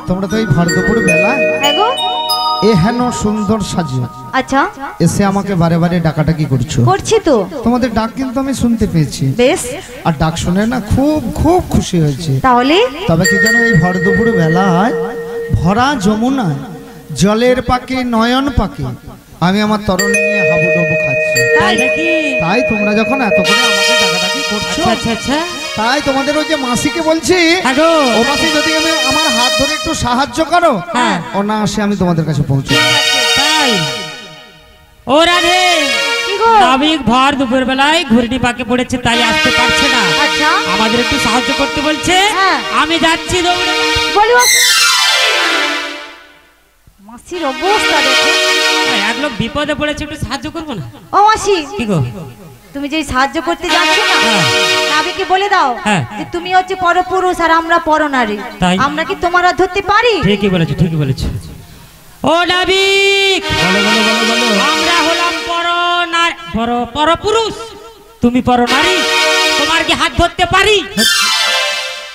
তোমরা তো এই ভরদুপুর বেলা এহেন সুন্দর সাজিয়ে আচ্ছা এসে আমাকে বারে বারে ডাকাডাকি করছো। করছি তো। তোমাদের ডাক কিন্তু আমি শুনতে পেয়েছি বেশ, আর ডাক শুনে না খুব খুব খুশি হয়েছে। তাহলে তবে কি জানো, এই ভরদুপুর বেলায় ভরা যমুনায় জলের পাকে নয়ন পাকে আমি আমার তরুণী নিয়ে হাবুডুবু খাচ্ছি। তাই তোমরা যখন এত করে আমাকে ডাকাডাকি করছো, তাই তোমাদের ওই যে মাসিকে বলছি, ও মাসি যদি আমি আমার হাত ধরে একটু সাহায্য করো, অনায়াসে আমি তোমাদের কাছে পৌঁছে তাই ও রাধে নাবিক ভর দুপুর বেলায় ঘুরনি পাকে পড়েছে, তাই আসতে পারছে না। আমাদের একটু সাহায্য করতে বলছে, আমি যাচ্ছি দৌড়ে। মাসির অবস্থা দেখো, এক লোক বিপদে পড়েছে, একটু সাহায্য করবো না? ও মাসি, কি গো তুমি যে সাহায্য করতে যাচ্ছ না, নাবিকে বলে দাও যে তুমি হচ্ছে পরপুরুষ আর আমরা পরনারী, আমরা কি তোমার হাত ধরতে পারি? ঠিকই বলেছো, ঠিকই বলেছো। ও নাবিক, আমরা হলাম পরপুরুষ, তুমি পরনারী, তোমার কি হাত ধরতে পারি?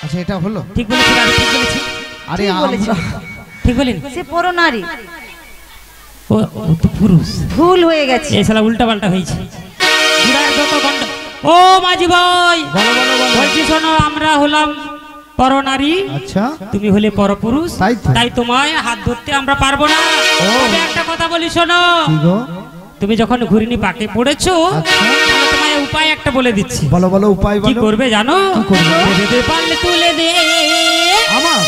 আচ্ছা, এটা হলো ঠিক বলেছি, ঠিক বলেছি। আরে ঠিক বলিনি? সে পরনারী, ও তো পুরুষ। ভুল হয়ে গেছে, এই শালা উল্টা পাল্টা হয়েছে। ও মাঝি ভাই, বলছি শোনো, আমরা হলাম পরনারী, আচ্ছা তুমি হলে পরপুরুষ, তাই তোমায় হাত ধরতে আমরা পারবো না। একটা কথা বলি শোনো, তুমি যখন ঘুরিনি পাকে পড়েছো, তোমায় উপায় একটা বলে দিচ্ছি। বলো বলো, উপায় কি করবে জানো? পারলে তুলে দে আমার,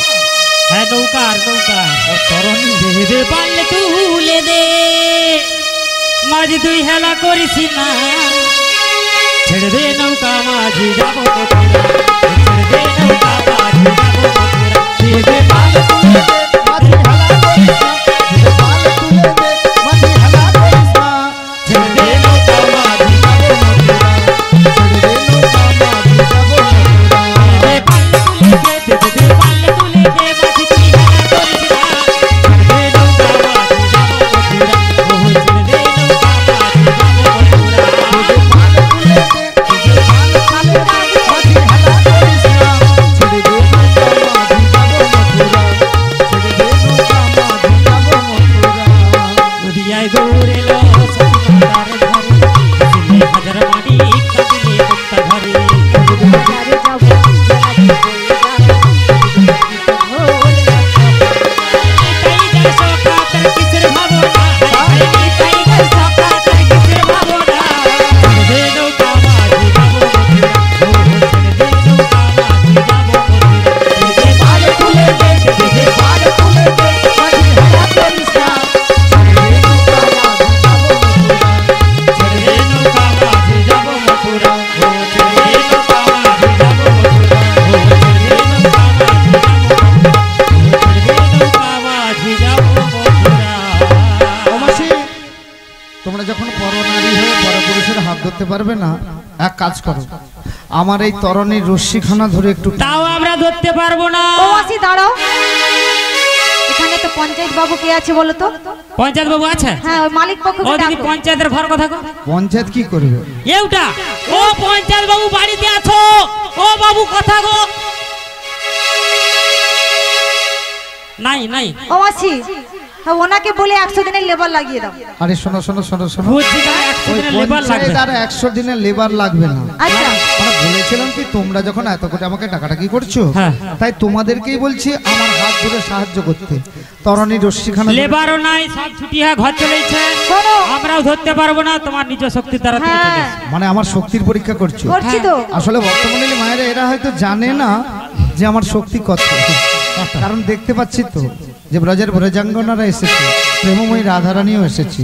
হ্যাঁ নৌকার তরণী, পারলে তুলে দে, মাঝি তুই হেলা করিস না, ছেড়ে দে নৌকা মাঝি যাবো, ছেড়ে দে নৌকা মাঝি যাবো, ছেড়ে দে পালে তুলে দে, মাঝি হেলা করিস না, ছেড়ে দে পালে তুলে দে, মাঝি হেলা করিস না, ছেড়ে দে নৌকা মাঝি যাবো, ছেড়ে দে নৌকা মাঝি যাবো, ছেড়ে দে পালে তুলে দে, ছেড়ে দে পালে তুলে দে, মাঝি তুই হেলা করিস না, ছেড়ে দে নৌকা মাঝি যাবো, ছেড়ে দে নৌকা মাঝি পারবে না। এক কাজ করো, আমার এই তরণীর রশ্মিখানা ধরে একটু। তাও আমরা ধরতে পারবো না। ও মাসি দাঁড়াও, এখানে তো পঞ্চায়েত বাবু কে আছে বলো তো? পঞ্চায়েত বাবু আছে? হ্যাঁ, ওই মালিক পক্ষ। ও দিদি, পঞ্চায়েতের ঘর কথা কো। পঞ্চায়েত কি করবে? এইটা ও পঞ্চায়েত বাবু বাড়িতে আছো? ও বাবু কথা গো। নাই নাই। ও মাসি, ওনাকে বলে 100 দিনের লেবার লাগিয়ে দাও। আরে শোনো শোনো শোনো শোনো, লেবার লাগবে না, 100 দিনের লেবার লাগবে না। আচ্ছা, আমরা বলেছিলাম কি, তোমরা যখন এত করে আমাকে টাকাটাকি করছো, তাই তোমাদেরকেই বলছি আমার হাত ধরে সাহায্য করতে। তরণী রশ্মিখানা লেবারও নাই, সব ছুটি হয়ে ঘর চলেছে, আমরাও ধরতে পারবো না, তোমার নিজ শক্তির দ্বারা তুমি চলেছো। মানে আমার শক্তির পরীক্ষা করছো? করছি তো। আসলে বর্তমানে মায়েরা এরা হয়তো জানে না যে আমার শক্তি কত, কারণ দেখতে পাচ্ছি তো যে ব্রজের ব্রজাঙ্গনারা এসেছে, প্রেমময়ী রাধারানীও এসেছে,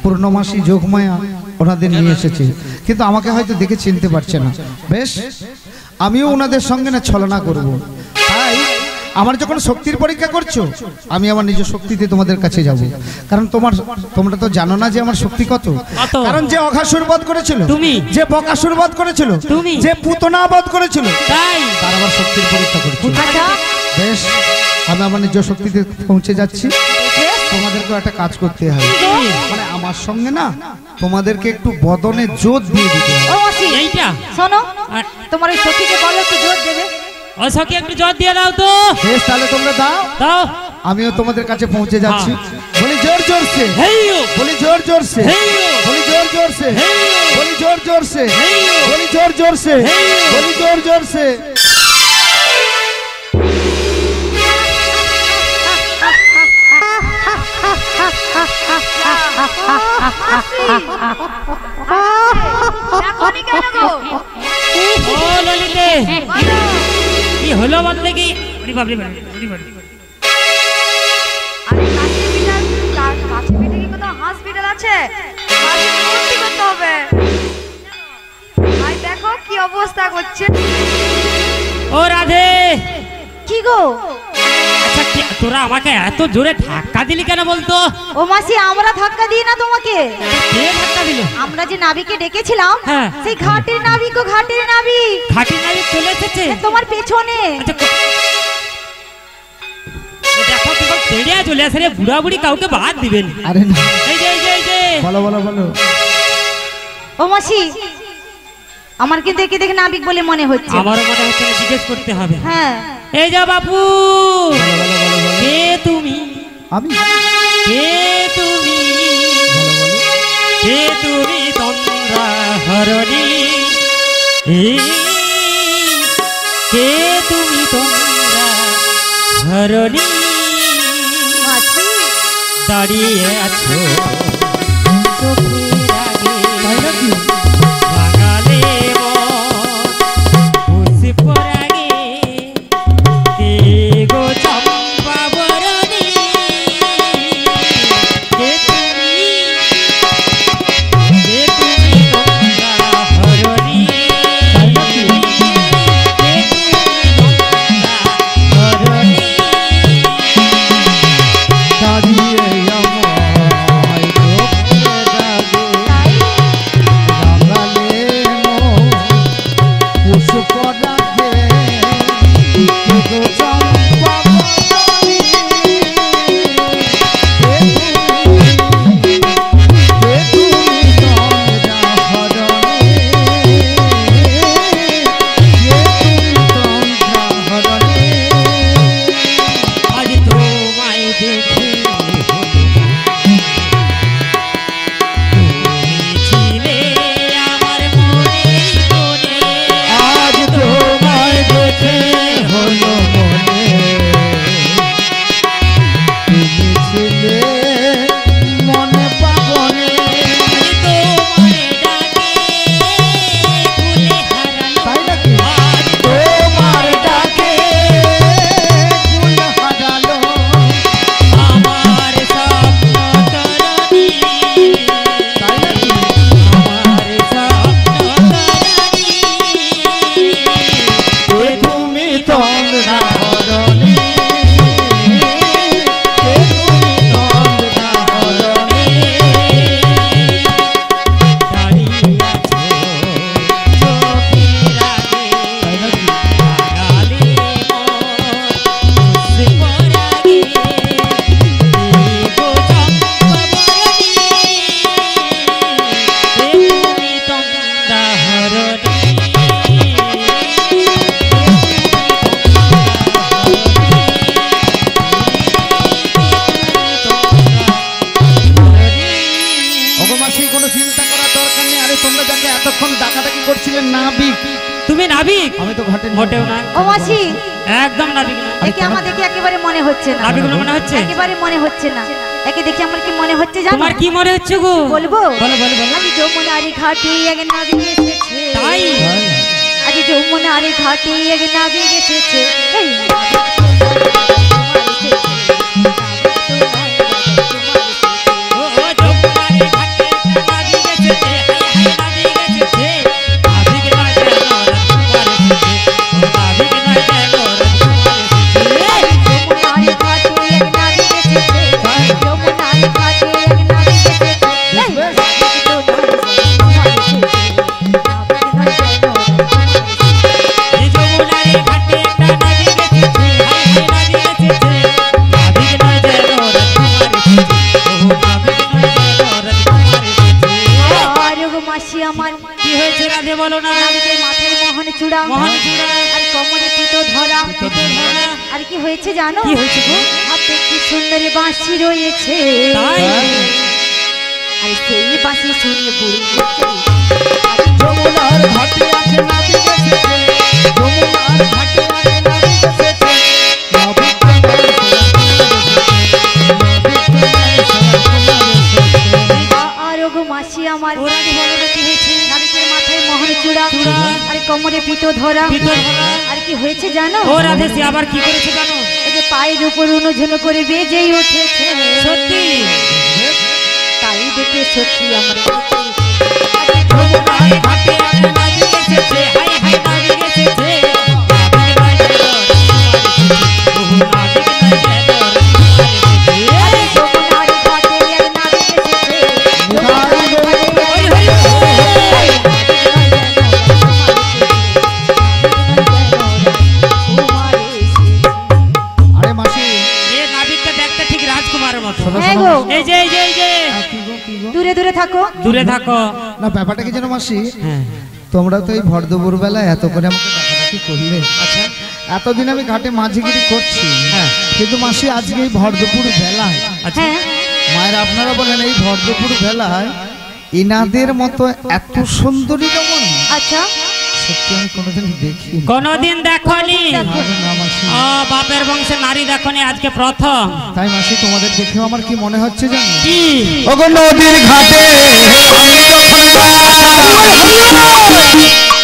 পূর্ণমাসী যোগমায়া ওনাদের নিয়ে এসেছে, কিন্তু আমাকে হয়তো দেখে চিনতে পারছে না। বেশ, আমিও ওনাদের সঙ্গে না ছলনা করব। তাই আমার যখন শক্তির পরীক্ষা করছো, আমি আমার নিজ শক্তিতে তোমাদের কাছে যাব, কারণ তোমরা তো জানো না যে আমার শক্তি কত। কারণ যে অঘাসুর বধ করেছিল তুমি, যে বকাসুর বধ করেছিল তুমি, যে পুতনা বধ করেছিল তাই, তার আমার শক্তির পরীক্ষা করছো। বেশ, আমি আমার নিজ শক্তিতে পৌঁছে যাচ্ছি। তোমাদেরকে একটা কাজ করতে হবে, মানে আমার সঙ্গে না তোমাদেরকে একটু বদনে জোর দিয়ে দিতে হবে। এইটা শোনো, তোমার এই সখীকে বলো একটু জোর দেবে। ও সখী একটু জোর দিয়ে দাও তো। বেশ, তাহলে তোমরা দাও দাও। আমিও তোমাদের কাছে পৌঁছে যাচ্ছি। বলি জোর জোর সে, বলি জোর জোর সে, বলি জোর জোর সে, বলি জোর জোর সে, বলি জোর জোর সে, বলি জোর জোর সে। কি হলো বলতে কি হসপিটাল আছে, দেখো কি অবস্থা করছে। ও রাধে, কি গো? আচ্ছা তোরা আমাকে এত জোরে ধাক্কা দিলি কেন বলতো? ও মাসি, আমরা ধাক্কা দিই না তোমাকে। কে ধাক্কা দিল? আমরা যে নাবিকে ডেকেছিলাম, সেই ঘাটের নাবিক, ও ঘাটের নাবিক। ঘাটের নাবিক চলে এসেছে তোমার পেছনে। দেখো তোমার তেড়িয়া চলে আসে রে, বুড়া বুড়ি কাউকে বাদ দিবেন। আরে না, এই যে এই যে এই যে বলো বলো বলো। ও মাসি, আমার কিন্তু একে দেখে নাবিক বলে মনে হচ্ছে। আমারও মনে হচ্ছে, জিজ্ঞেস করতে হবে। হ্যাঁ, এই যা বাপু, কে তুমি? আমি। কে তুমি? কে তুমি তন্দ্রা হরণী? কে তুমি তন্দ্রা হরণী? দাঁড়িয়ে আছো চোখের আগে, বাঙালে খুশি পরাগে, কে গো চম্পা বরণী? কে তুমি? কে তুমি তন্দ্রা হরণী? কে তুমি তন্দ্রা হরণী? দাঁড়িয়ে আমায় চোখের আগে, বাঙালে পুষ্প ডাকে, গো চম্পা বরণী। কে তুমি তন্দ্রা হরণী? কে তুমি তন্দ্রা হরণী? আজ তোমায় দেখে তুমি ছিলে আমার মনে মনে, আজ তোমায় দেখে হলো মনে, তুমি ছিলে মনে পাবনে। তোমায় ডাকে ভুলে হারালো, তাই নাকি? তোমার ডাকে ফুল হারালো, আমার স্বপ্ন তরণী। তাই নাকি? আমার স্বপ্ন তরণী। কে তুমি তন্দ্রা হরণী? কে তুমি তন্দ্রা হরণী? দাঁড়িয়ে আছো চোখের আগে, তাই নাকি? বাঙালি মন খুশি পরাগে, গো চম্পা বরণী। কে তুমি তন্দ্রা হরণী? অগমাসি, কোনো চিন্তা করার দরকার নেই। আরে তোমরা যাকে এতক্ষণ ডাকাডাকি করছিলেন নাবিক, তুমি নাবিক? আমি তো ঘাটে মোটেও না, ও মাসি, একদম নাবিক না। একে আমাদেরকে একেবারে মনে হচ্ছে না। নাবিক বলে মনে হচ্ছে? একেবারে মনে হচ্ছে না। একে দেখে আমার কি মনে হচ্ছে জানো? তোমার কি মনে হচ্ছে গো? বলবো? বলো বলো বলো। আজ যমুনারি ঘাটে এক নাবিক এসেছে। তাই? আজ যমুনারি ঘাটে এক নাবিক এসেছে। এই ও যমুনারে ঘাটে একটা নাবিক এসেছে, হায় হায় নাবিক এসেছে, নাবিক নয় যেন রাজকুমার এসেছে, ও নাবিক নয় যেন রাজকুমার এসেছে। যমুনারি ঘাটে এক নাবিক এসেছে। যমুনারি ঘাটে এক নাবিক এসেছে। এই নাবিক তো নয় রাজকুমার এসেছে। নাবিক নয় যেন রাজকুমার এসেছে। এই যমুনারে ঘাটে একটা নাবিক এসেছে, হায় হায় নাবিক এসেছে, কি হয়েছে জানো? কি হয়েছে গো? হাতে কি সুন্দর বাঁশি রয়েছে, তাই আর সেই বাঁশি শুনে বুড়ি যমুনার ঘাটে আছে নাবি এসেছে, যমুনার ঘাটে আছে নাবি এসেছে, নাবিক তোমার আর গো মাসি আমার ওরা কি বলো না কি হয়েছে? নাবিকের মাথায় মোহর চূড়া, চূড়া। আর কোমরে পিতো ধরা, ভিতর ধরা। আর কি হয়েছে জানো? ও রাধে সে আবার কি করেছে জানো? ওই যে পায়ের উপর উনুঝুনো করে বেজেই উঠেছে, সত্যি তাই দেখে সত্যি আমরা যমুনার ঘাটে আছে নাবি এসেছে, হায় হায় নাবিক এসেছে, নাবিক নাই যেন ওহ নাবিক নাই যেন আরে যমুনার ঘাটে এক নাবিক এসেছে, যমুনার ঘাটে হরি হরি আরে মাসি এ নাবিকটা দেখতে ঠিক রাজকুমারের মতো। শোনো, হ্যাঁ শোনো। গো, এই যে এই যে এই যে কি গো, কি গো? দূরে দূরে থাকো। দূরে থাকো। না ব্যাপারটা কি জানো মাসি, হ্যাঁ তোমরা তো এই ভর দুপুর বেলায় এত করে আমাকে ডাকাডাকি করলে। আচ্ছা এতদিন আমি ঘাটে মাঝিগিরি করছি, হ্যাঁ কিন্তু মাসি আজকে এই ভর দুপুর বেলায় আচ্ছা হ্যাঁ মায়ের আপনারা বলেন এই ভর দুপুর বেলায় ইনাদের মতো এত সুন্দরী রমণ আচ্ছা সত্যি আমি কোনোদিন দেখি কোনদিন দেখনি? না মাসি। বাপের বংশে নারী দেখনি, আজকে প্রথম। তাই মাসি তোমাদের দেখেও আমার কি মনে হচ্ছে জানো? কি ওগো নদীর ঘাটে আমি যখন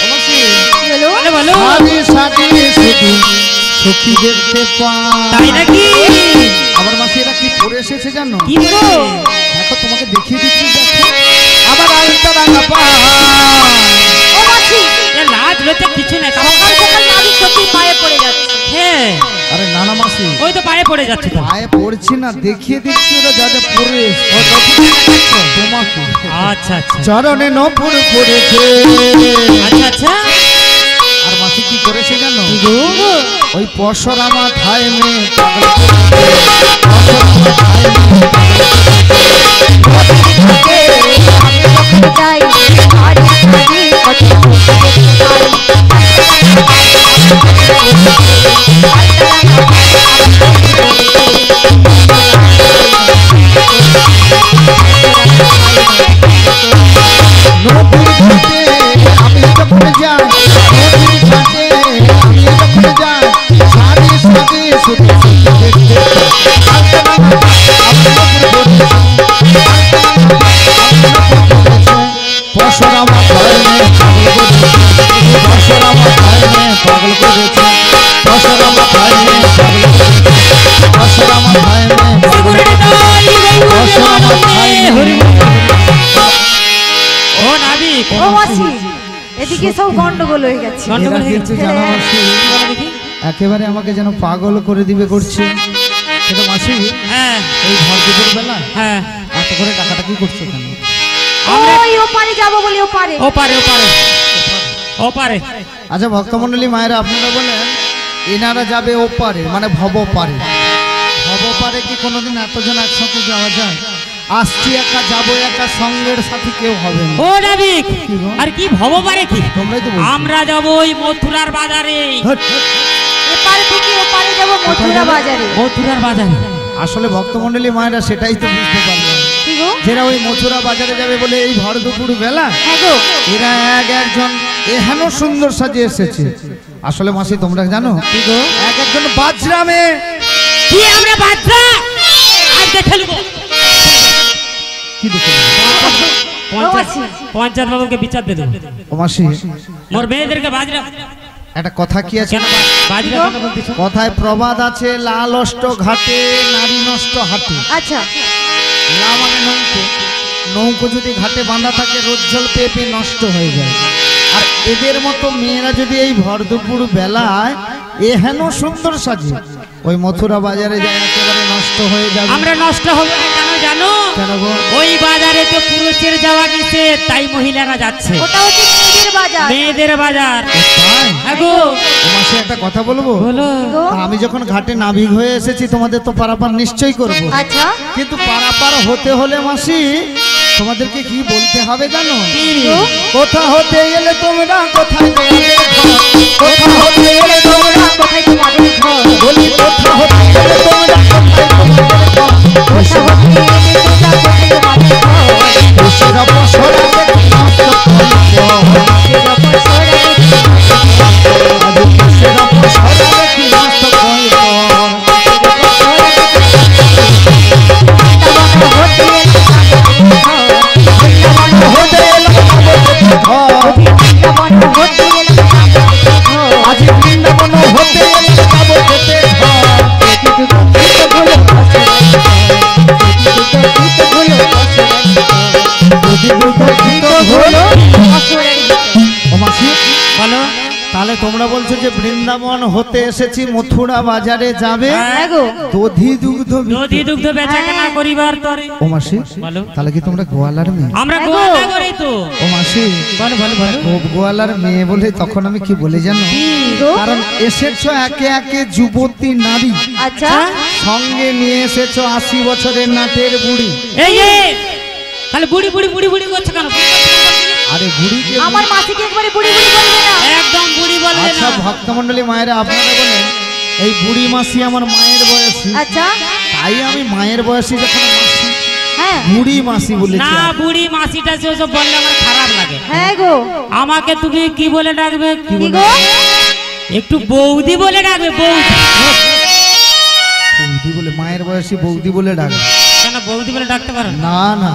ও মাসি, বলো বলো বলো সারি সারি শুধু সখী দেখতে পাই। তাই নাকি? আবার মাসি এরা কি পরে এসেছে জানো? কি বলো? দেখো তোমাকে দেখিয়ে দিচ্ছি, দেখো আবার আলতা রাঙা পা। ও মাসি, এ লাজ লজ্জা কিছু নেই। সকাল সকাল নাবিক সত্যি পায়ে পড়ে যাচ্ছে। হ্যাঁ আরে নানা মাসি, ওই তো পায়ে পড়ে যাচ্ছে তো। পায়ে পড়ছি না, দেখিয়ে দিচ্ছি ওরা যা যা পরে এসেছে। তোমাকে আচ্ছা আচ্ছা চরণে নপুর পড়েছে। আচ্ছা আচ্ছা আর মাসি কি করেছে জানো? কি গো? ওই পশরা মাথায় মেয়ে যাই আর আগে কত নদীর ঘাটে আমি যখন যাই, নদীর ঘাটে আমি যখন যাই, সারি সারি শুধু শুধু দেখতে পশরা মাথায় মেয়ে পশরা মাথায় মেয়ে পাগল করেছে, পশরা মাথায় মেয়ে পাগল করেছে, পশরা মাথায় মেয়ে পশরা মাথায় মেয়ে। ও নাবিক, ও মাসি, এদিকে সব গন্ডগোল হয়ে গেছে। গন্ডগোল এরা হয়ে কিন্তু গেছে। জানো মাসি, বলো দেখি। একেবারে আমাকে যেন পাগল করে দিবে করছে। কিন্তু মাসি হ্যাঁ এই ভর দুপুর বেলা হ্যাঁ এত করে টাকাটাকি করছো কেন? আমরা ওই ওপারে যাবো বলে ওপারে। ও পারে ও পারে ও পারে। আচ্ছা ভক্তমণ্ডলী মায়েরা আপনারা বলেন এনারা যাবে ওপারে মানে ভব পারে। ভব পারে কি কোনোদিন এতজন একসাথে যাওয়া যায়? আসছি একা, যাবো একা, সঙ্গের সাথে কেউ হবে না। ও নাবিক, কি গো? আর কি ভব পারে কি? তোমরাই তো বলছো। আমরা যাব ওই মথুরার বাজারে। হট, এপারে থেকে ওপারে যাবো মথুরা বাজারে। মথুরার বাজারে আসলে ভক্তমণ্ডলী মায়েরা সেটাই তো বুঝতে পারলাম, কি গো? যারা ওই মথুরা বাজারে যাবে বলে এই ভর দুপুর বেলা হ্যাঁ গো, এরা একজন এহেন সুন্দর সাজে এসেছে। আসলে মাসি তোমরা জানো কি গো? এক একজন বাজরামে কি আমরা বাচ্চা আজকে খেলবো? কি দেখো পঞ্চায়েত বাবুকে বিচার দিয়ে দেবো। ও মাসি মোর মেয়েদেরকে বাজরা একটা কথা কি আছে? কেন বাজরা কেন বলতেছো? কথায় প্রবাদ আছে, লাল অষ্ট ঘাটে নারী নষ্ট হাটে। আচ্ছা লা মানে নৌকো, নৌকো যদি ঘাটে বাঁধা থাকে রোদ জল পেয়ে পেয়ে নষ্ট হয়ে যায়। আর এদের মতো মেয়েরা যদি এই ভর দুপুর বেলায় এহেন সুন্দর সাজে ওই মথুরা বাজারে যায় একেবারে নষ্ট হয়ে যাবে। আমরা নষ্ট হবে না কেন জানো? কেন গো? ওই বাজারে তো পুরুষের যাওয়া গেছে, তাই মহিলারা যাচ্ছে। ওটা হচ্ছে মেয়েদের বাজার। মেয়েদের বাজার। তাই? আগো ও মাসি একটা কথা বলবো? বলো। গো? আমি যখন ঘাটে নাবিক হয়ে এসেছি তোমাদের তো পারাপার নিশ্চয়ই করব, আচ্ছা কিন্তু পারাপার হতে হলে মাসি তোমাদেরকে কি বলতে হবে জানো? কি? কোথা হতে এলে তোমরা কোথায় তোমাদের ঘর? কোথা হতে এলে তোমরা কোথায় তোমাদের ঘর? বলি কোথা হতে এলে তোমরা কোথায় তোমাদের ঘর? কোথা হতে এলে তোমরা কোথায় তোমাদের ঘর? দেশের অপসরা দেখি নষ্ট কল্প। দেশের অপসরা দেখি আজ দেশের অপসরা দেখি নষ্ট কল্প। হতে এলো আমাদের ঘর। আজ বৃন্দাবন হতে এলো আমাদের ঘর। ও মাসি, বলো তাহলে তোমরা বলছো যে বৃন্দাবন হতে এসেছি, মথুরা বাজারে যাবে হ্যাঁ গো। দধি দুগ্ধ নদী দুগ্ধ বেচা কেনা করিবার তরে। ও মাসি, বলো তাহলে কি তোমরা গোয়ালার মেয়ে? আমরা হ্যাঁ গোয়ালা গো। করি তো। ও মাসি, বলো বলো বলো গোয়ালার মেয়ে বলে তখন আমি কি বলে জানো? কারণ এসেছো একে একে যুবতী নারী, আচ্ছা সঙ্গে নিয়ে এসেছো 80 বছরের নাটের বুড়ি। এই যে খালি বুড়ি বুড়ি বুড়ি বুড়ি করছে কেন? আরে বুড়িকে আমার মাসিকে একবারে বুড়ি বুড়ি বলবে না। একদম বুড়ি বলবে আচ্ছা না। ভক্তমণ্ডলী মায়েরা, আপনারা বলেন এই বুড়ি মাসি আমার মায়ের বয়সী, আচ্ছা তাই আমি মায়ের বয়সী যখন মাসি হ্যাঁ বুড়ি মাসি বলেছি। না বুড়ি মাসিটা যে ওসব বললে আমার খারাপ লাগে। হ্যাঁ গো। আমাকে তুমি কি বলে ডাকবে? কি গো? একটু বৌদি বলে ডাকবে। বৌদি বৌদি বলে, মায়ের বয়সী বৌদি বলে ডাকে? কেন বৌদি বলে ডাকতে পারো না? না না,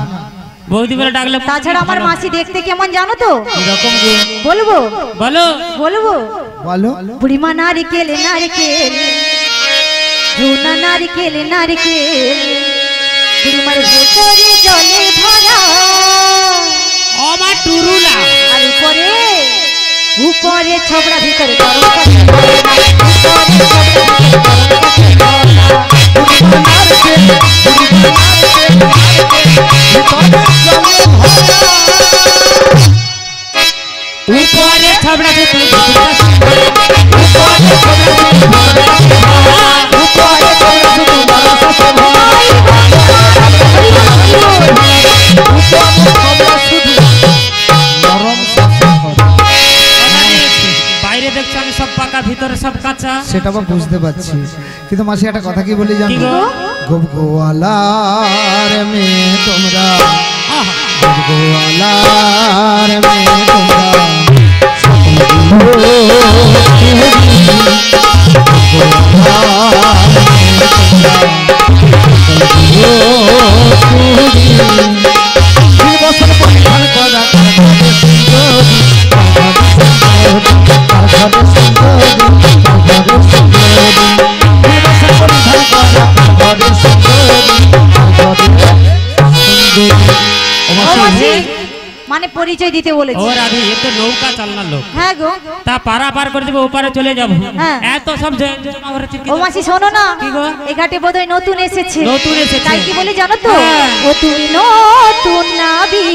বৌদি বলে ডাকলে তাছাড়া আমার ভালো। মাসি দেখতে কেমন জানো তো? এরকম গো। বলবো বলো বলবো বলো। বুড়িমা নারকেল নারকেল ঝুনা নারকেল নারকেল বুড়িমার ভেতরে জলে ভরা আমার টুরুলা আর উপরে উপরে ছবড়া ভিতরে গরম কাছে ভরা, উপরে ছবড়া ভিতরে গরম কাছে ভরা। উপরে ছবড়া ভিতরে বাইরে দেখছো আমি সব পাকা ভিতরে সব কাঁচা। সেটা বা বুঝতে পারছি, কিন্তু মাসি একটা কথা কি বলি কি জানো? গো? গোয়ালার মেয়ে তোমরা, আহা, গোয়ালার মেয়ে তোমরা, ও মাসি, মানে পরিচয় দিতে বলেছি। ও রাধে এ তো নৌকা চালনার লোক। হ্যাঁ গো। তা পারা পার করে দেবো, ওপারে চলে যাবো। হ্যাঁ। এত সব জমা করেছে কি? ও মাসি শোনো না, কি গো? এই ঘাটে বোধহয় নতুন এসেছে। নতুন এসেছে। তাই কি বলি জানো তো? হ্যাঁ। ও তুমি নতুন নাবি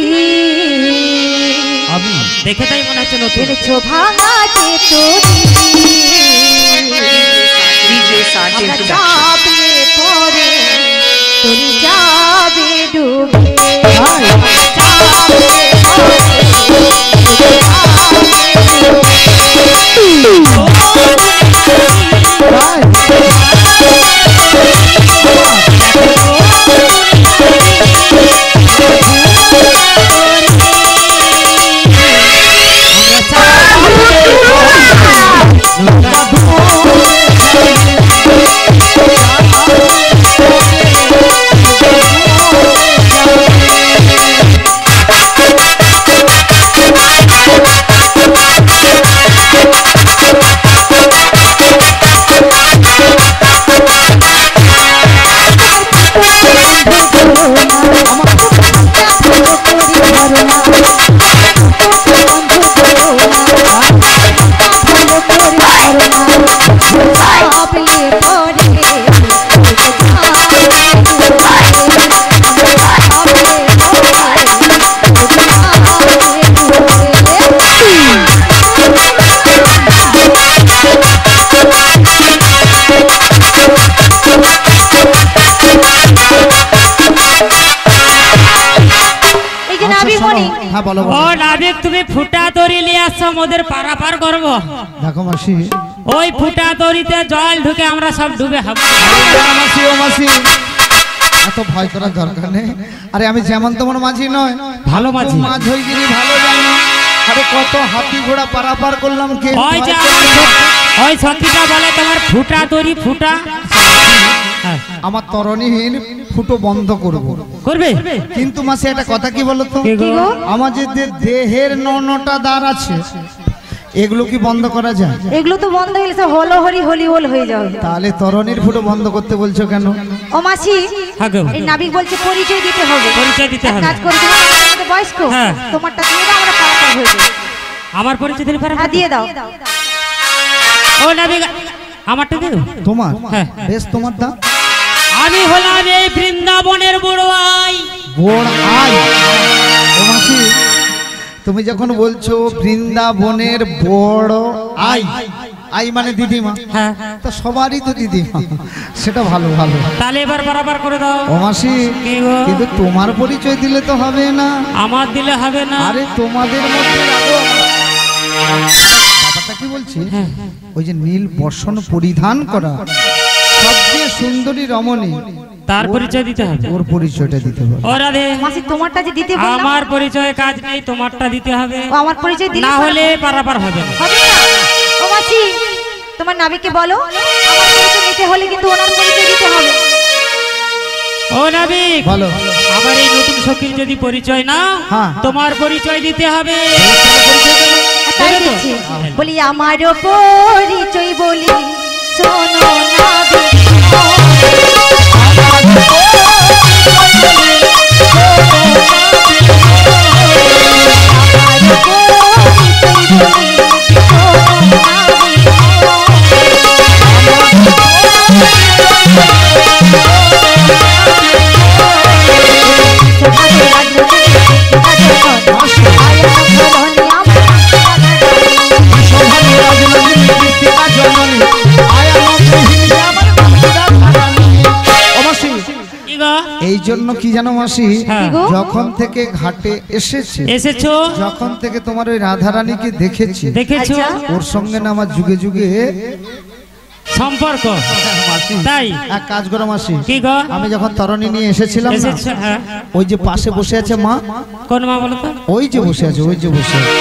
আমি দেখে তাই মনে হচ্ছে নতুন। এনেছো ভাঙা চেতনি DJ Sergeant আমরা Production. চাপলে পরে তুমি যাবে ডুবে হাই, চাপলে পরে তুমি হাই। হ্যাঁ বলো ও নাবিক তুমি ফুটা তরি নিয়ে আসছো, মোদের পারাপার করবো। দেখো মাসি, ওই ফুটা তরিতে জল ঢুকে আমরা সব ডুবে হব। মাসি ও মাসি এত ভয় করার দরকার নেই। আরে আমি যেমন তোমার মাঝি নয়, ভালো মাঝি। মাছ হয়ে গিয়ে ভালো জানো। আরে কত হাতি ঘোড়া পারাপার করলাম কে ওই যে ওই সতীটা বলে তোমার ফুটা তরি ফুটা। হ্যাঁ, আমার তরণীহীন ফুটো বন্ধ করব। করবে কিন্তু মাসি একটা কথা কি বলো তো, কি গো? আমার যে দেহের নটা দ্বার আছে এগুলো কি বন্ধ করা যায়? এগুলো তো বন্ধ হয়ে গেছে, হলো হরি হলি হল হয়ে যাবে। তাহলে তরণীর ফুটো বন্ধ করতে বলছো কেন? ও মাসি, হ্যাঁ গো। এই নাবিক বলছে পরিচয় দিতে হবে। পরিচয় দিতে এক হবে। কাজ করে তুমি আমার মতো বয়স্ক, হ্যাঁ। তোমারটা দিয়ে দাও, আমরা পারাপার হয়ে যাই। আমার পরিচয় দিলে পারে? হ্যাঁ দিয়ে দাও। ও নাবিক আমারটা দিও। তোমার? হ্যাঁ। বেশ, তোমার দাও। আমি হলাম এই বৃন্দাবনের বড়াই। বড় আই। ও মাসি, তুমি যখন বলছো বৃন্দাবনের বড় আই, আই মানে দিদিমা, হ্যাঁ, তো সবারই তো দিদিমা, সেটা ভালো ভালো। তাহলে এবার বরাবর করে দাও। ও মাসি, কি গো? কিন্তু তোমার পরিচয় দিলে তো হবে না। আমার দিলে হবে না। আরে তোমাদের মধ্যে ব্যাপারটা কি বলছি, ওই যে নীল বর্ষণ পরিধান করা সবচেয়ে সুন্দরী রমণী, তার পরিচয় দিতে হবে। ওর পরিচয়টা দিতে হবে। ও রাধে, মাসি তোমারটা যে দিতে বললাম, আমার পরিচয় কাজ নেই, তোমারটা দিতে হবে। ও আমার পরিচয় দিলে না হলে পারাপার হবে না। হবে না। ও মাসি, তোমার নাবিককে বলো আমার পরিচয় নিতে হলে কিন্তু ওনার পরিচয় দিতে হবে। ও নাবিক, বলো। আমার এই নতুন সখীর যদি পরিচয় না, হ্যাঁ। তোমার পরিচয় দিতে হবে। তাই দেবে তো? দিচ্ছি। বলি আমারও পরিচয় বলি শোনো নাবিক। কি গো? এই জন্য কি জানো মাসি, হ্যাঁ। গো? যখন থেকে ঘাটে এসেছে, এসেছো, যখন থেকে তোমার ওই রাধারানীকে দেখেছি, দেখেছো আচ্ছা। ওর সঙ্গে না আমার যুগে যুগে সম্পর্ক। মাসি, তাই? এক কাজ করো মাসি, কি গো? আমি যখন তরণী নিয়ে এসেছিলাম না, এসেছো, হ্যাঁ। ওই যে পাশে বসে আছে মা, কোন মা বলো তো? ওই যে বসে আছে, ওই যে বসে আছে।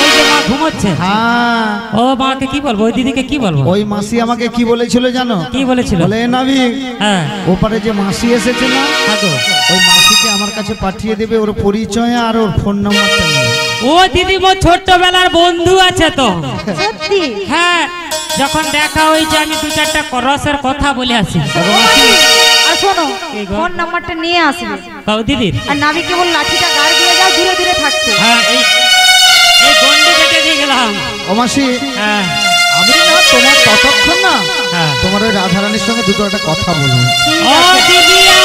ওই যে মা ঘুমোচ্ছে। হ্যাঁ, ও মাকে কি বলবো, ওই দিদিকে কি বলবো? ওই মাসি আমাকে কি বলেছিল জানো? কি বলেছিল? বলে নাবি, হ্যাঁ, ওপারে যে মাসি এসেছে না, হ্যাঁ গো। ওই মাসিকে আমার কাছে পাঠিয়ে দেবে, ওর পরিচয় আর ওর ফোন নাম্বারটা নিয়ে। ও দিদি মোর ছোট্টবেলার বন্ধু আছে তো। সত্যি? হ্যাঁ, যখন দেখা হয়েছে আমি দু চারটা রসের কথা বলে আসি। আর শোনো, কি গো? ফোন নাম্বারটা নিয়ে আসবে। তাও দিদির? আর নাবিককে বল লাঠিটা গাড় দিয়ে যাও, দূরে দূরে থাকতে। হ্যাঁ, এই গন্ডি কেটে দিয়ে গেলাম। ও মাসি, হ্যাঁ, আমি না তোমার ততক্ষণ না হ্যাঁ। তোমার ওই রাধারানীর সঙ্গে দুটো একটা কথা বলবো। ঠিক ও আছে। দিদিয়া,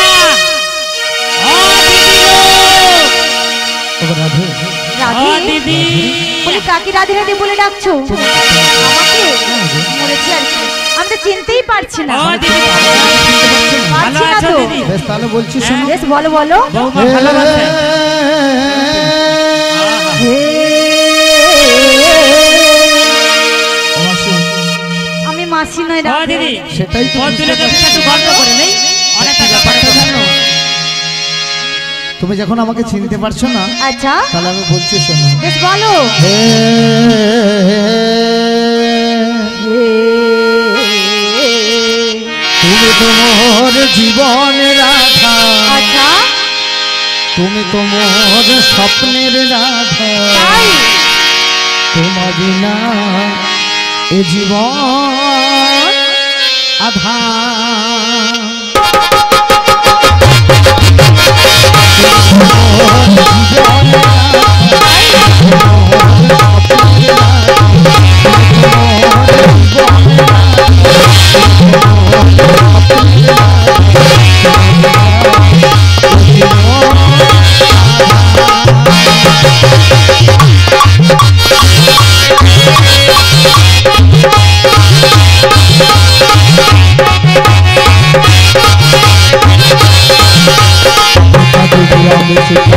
ও দিদি গো। তবে রাধে, ও রাধে? দিদি, বলি কাকি রাধে রাধে বলে ডাকছো আমাকে? মরেছি আর কি। আমি তো চিনতেই পারছি না। ও দিদি, ভালো পারছি না আছো তো। দিদি? বেশ তাহলে বলছি শোনো। বেশ বলো বলো। বৌমা ভালোবাসে? ও মাসি, আমি মাসি নয় ও রাধে। দিদি, সেটাই তো ও তুলে তো একটু গল্প করে নেই, অনেকটা ব্যাপারটা ব্যাপারটা জানো? তুমি যখন আমাকে চিনতে পারছো না, আচ্ছা তাহলে আমি বলছি শোনো। বেশ বলো। তুমি তো মোর জীবনের রাধা, আচ্ছা তুমি তো মোর স্বপ্নের রাধা, তাই? তোমার বিনা এ জীবন আধা। আমি